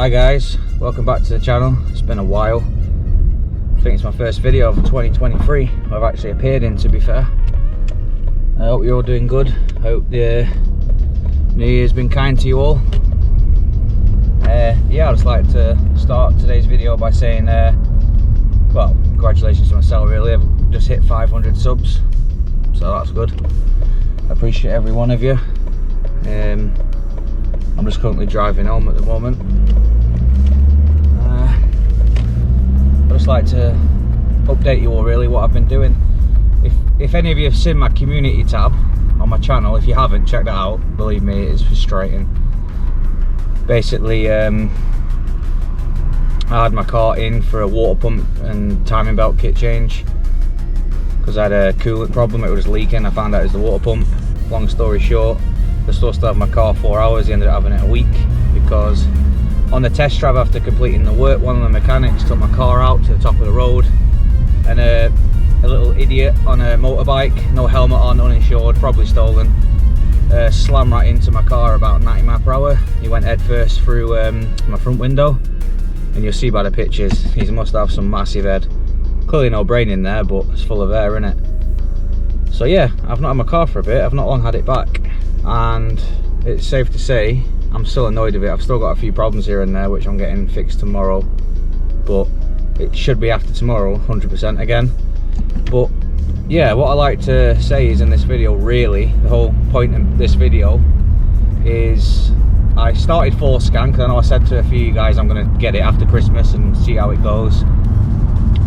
Hi guys, welcome back to the channel. It's been a while. I think it's my first video of 2023 I've actually appeared in, to be fair. I hope you're all doing good. I hope the New Year's been kind to you all. Yeah, I'd just like to start today's video by saying well, congratulations to myself really. I've just hit 500 subs, so that's good. I appreciate every one of you. I'm just currently driving home at the moment. I'd just like to update you all really what I've been doing. If any of you have seen my community tab on my channel, if you haven't, check that out. Believe me, it's frustrating. Basically, I had my car in for a water pump and timing belt kit change because I had a coolant problem. It was leaking. I found out it was the water pump. Long story short, I was supposed to have my car 4 hours. He ended up having it a week because on the test drive after completing the work, one of the mechanics took my car out to the top of the road, and a little idiot on a motorbike, no helmet on, uninsured, probably stolen, slammed right into my car about 90 miles per hour. He went head first through my front window, and you'll see by the pictures, he must have some massive head. Clearly no brain in there, but it's full of air, innit? So yeah, I've not had my car for a bit. I've not long had it back, and it's safe to say I'm still annoyed with it. I've still got a few problems here and there which I'm getting fixed tomorrow, but it should be after tomorrow 100% again. But yeah, what I like to say is in this video, really the whole point of this video is I started ForScan because I know I said to a few of you guys I'm going to get it after Christmas and see how it goes,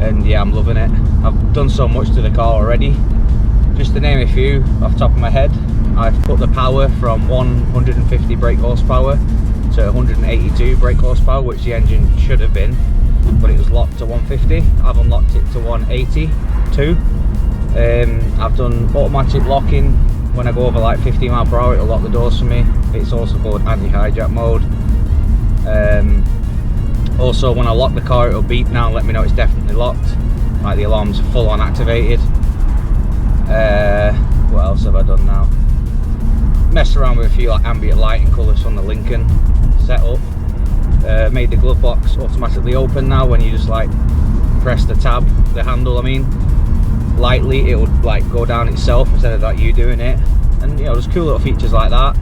and yeah, I'm loving it. I've done so much to the car already. Just to name a few off the top of my head, I've put the power from 150 brake horsepower to 182 brake horsepower, which the engine should have been, but it was locked to 150. I've unlocked it to 182. I've done automatic locking. When I go over like 50 miles per hour, it'll lock the doors for me. It's also called anti-hijack mode. Also, when I lock the car, it'll beep now and let me know it's definitely locked, like the alarm's full on activated. What else have I done now? Messed around with a few like ambient lighting colours from the Lincoln setup. Made the glove box automatically open now when you just like press the tab, the handle I mean, lightly, it would like go down itself instead of like you doing it. And you know, there's cool little features like that.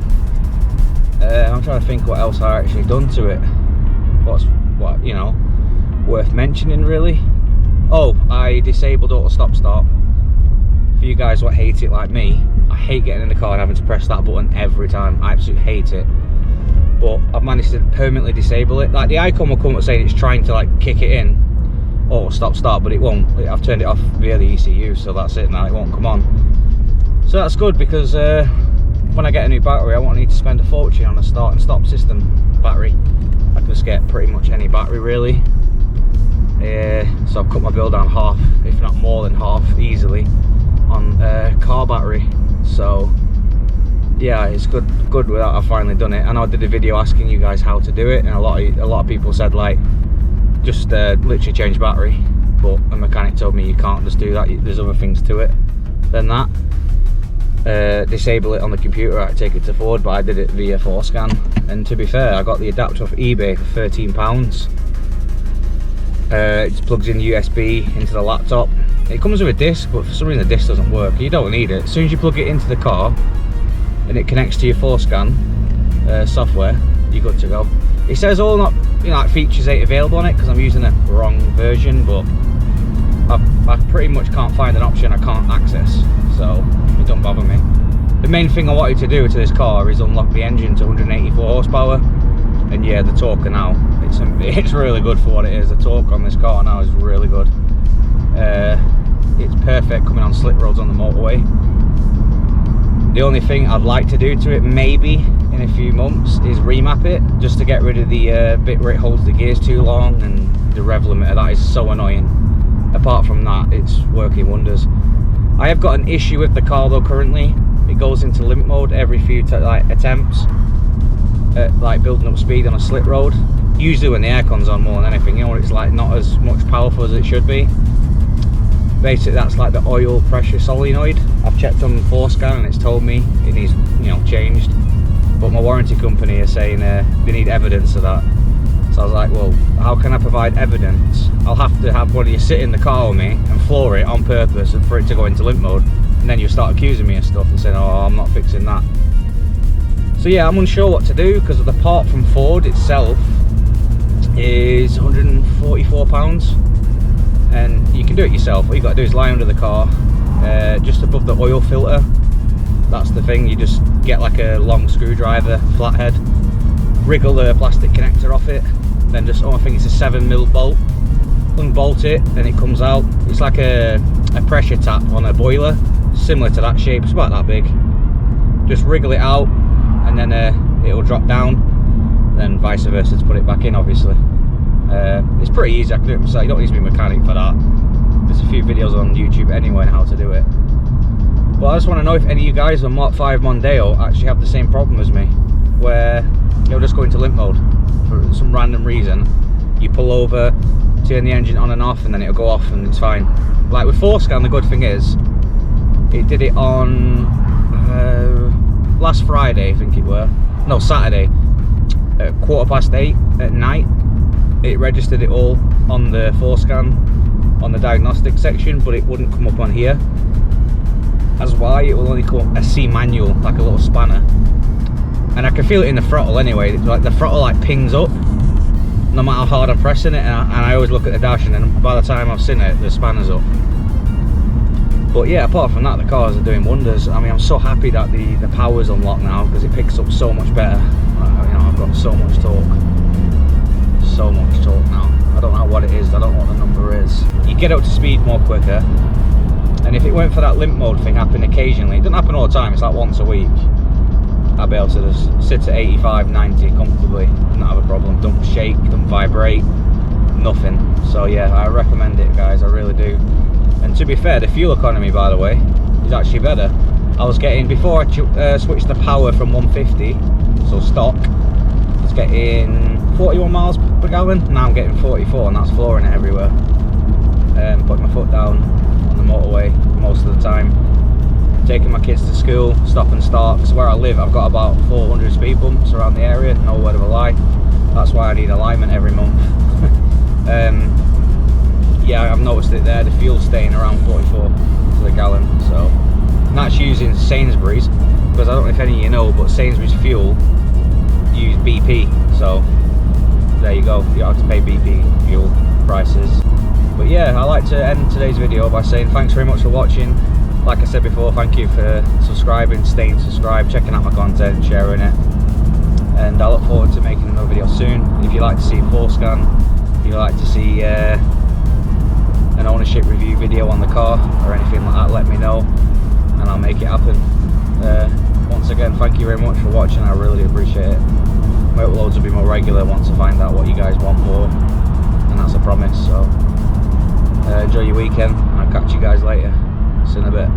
I'm trying to think what else I actually done to it. What you know, worth mentioning really. Oh, I disabled auto stop start. For you guys what hate it like me, I hate getting in the car and having to press that button every time. I absolutely hate it. But I've managed to permanently disable it. Like the icon will come up saying it's trying to like kick it in, or stop start, but it won't. I've turned it off via the ECU, so that's it now, it won't come on. So that's good, because when I get a new battery I won't need to spend a fortune on a start and stop system battery. I can just get pretty much any battery really. So I've cut my bill down half, if not more than half, easily on car battery. So yeah, it's good without I've finally done it. And I did a video asking you guys how to do it, and a lot of people said like just literally change battery, but a mechanic told me you can't just do that. There's other things to it than that. Disable it on the computer, I take it to Ford, but I did it via ForScan. And to be fair, I got the adapter off eBay for £13. It just plugs in USB into the laptop. It comes with a disc, but for some reason the disc doesn't work. You don't need it. As soon as you plug it into the car and it connects to your ForScan software, you're good to go. It says all not, you know, like features ain't available on it because I'm using the wrong version, but I pretty much can't find an option I can't access, so it don't bother me. The main thing I wanted to do to this car is unlock the engine to 184 horsepower, and yeah, the torque now, it's really good for what it is. The torque on this car now is really good. It's perfect coming on slick roads on the motorway. The only thing I'd like to do to it, maybe in a few months, is remap it, just to get rid of the bit where it holds the gears too long, and the rev limiter, that is so annoying. Apart from that, it's working wonders. I have got an issue with the car though currently. It goes into limit mode every few attempts at like building up speed on a slick road. Usually when the aircon's on more than anything, you know, it's like not as much powerful as it should be. Basically that's like the oil pressure solenoid. I've checked on ForScan and it's told me it needs, you know, changed, but my warranty company are saying they need evidence of that. So I was like, well, how can I provide evidence? I'll have to have one of you sit in the car with me and floor it on purpose and for it to go into limp mode, and then you start accusing me of stuff and saying, oh, I'm not fixing that. So yeah, I'm unsure what to do, because the part from Ford itself is £144, and you can do it yourself. What you got to do is lie under the car, just above the oil filter. That's the thing. You just get like a long screwdriver, flathead, wriggle the plastic connector off it, then just, I think it's a 7mm bolt, unbolt it, and it comes out. It's like a pressure tap on a boiler, similar to that shape. It's about that big. Just wriggle it out, and then it'll drop down, then vice versa to put it back in, obviously. It's pretty easy. I can do it myself. You don't need to be a mechanic for that. There's a few videos on YouTube anyway on how to do it. But I just want to know if any of you guys on Mark 5 Mondeo actually have the same problem as me, where it'll just go into limp mode for some random reason. You pull over, turn the engine on and off, and then it'll go off and it's fine. Like with ForScan, the good thing is it did it on last Friday, I think it were. No, Saturday at 8:15 at night. It registered it all on the ForScan on the diagnostic section, but it wouldn't come up on here. That's why it will only come up a C manual, like a little spanner. And I can feel it in the throttle anyway. Like the throttle like pings up no matter how hard I'm pressing it, and I always look at the dash, and then by the time I've seen it, the spanner's up. But yeah, apart from that, the cars are doing wonders. I mean, I'm so happy that the power's unlocked now, because it picks up so much better. You know, I've got so much torque. So much torque now. I don't know what it is, I don't know what the number is. You get up to speed more quicker, and if it weren't for that limp mode thing happening occasionally, it doesn't happen all the time, it's like once a week, I'd be able to just sit at 85, 90 comfortably, not have a problem. Don't shake, don't vibrate, nothing. So yeah, I recommend it, guys, I really do. And to be fair, the fuel economy, by the way, is actually better. I was getting, before I switched the power from 150, so stock, I was getting 41 miles per gallon. Now I'm getting 44, and that's flooring it everywhere. Putting my foot down on the motorway most of the time. Taking my kids to school, stop and start, because where I live I've got about 400 speed bumps around the area, no word of a lie. That's why I need alignment every month. Yeah, I've noticed it there, the fuel's staying around 44 to the gallon, so. And that's using Sainsbury's, because I don't know if any of you know, but Sainsbury's fuel use BP, so there you go, you don't have to pay BP fuel prices. But yeah, I like to end today's video by saying thanks very much for watching. Like I said before, thank you for subscribing, staying subscribed, checking out my content, sharing it. And I look forward to making another video soon. If you'd like to see ForScan, if you'd like to see an ownership review video on the car or anything like that, let me know and I'll make it happen. Once again, thank you very much for watching, I really appreciate it. My uploads will be more regular once I find out what you guys want more, and that's a promise. So enjoy your weekend, and I'll catch you guys later. See you in a bit.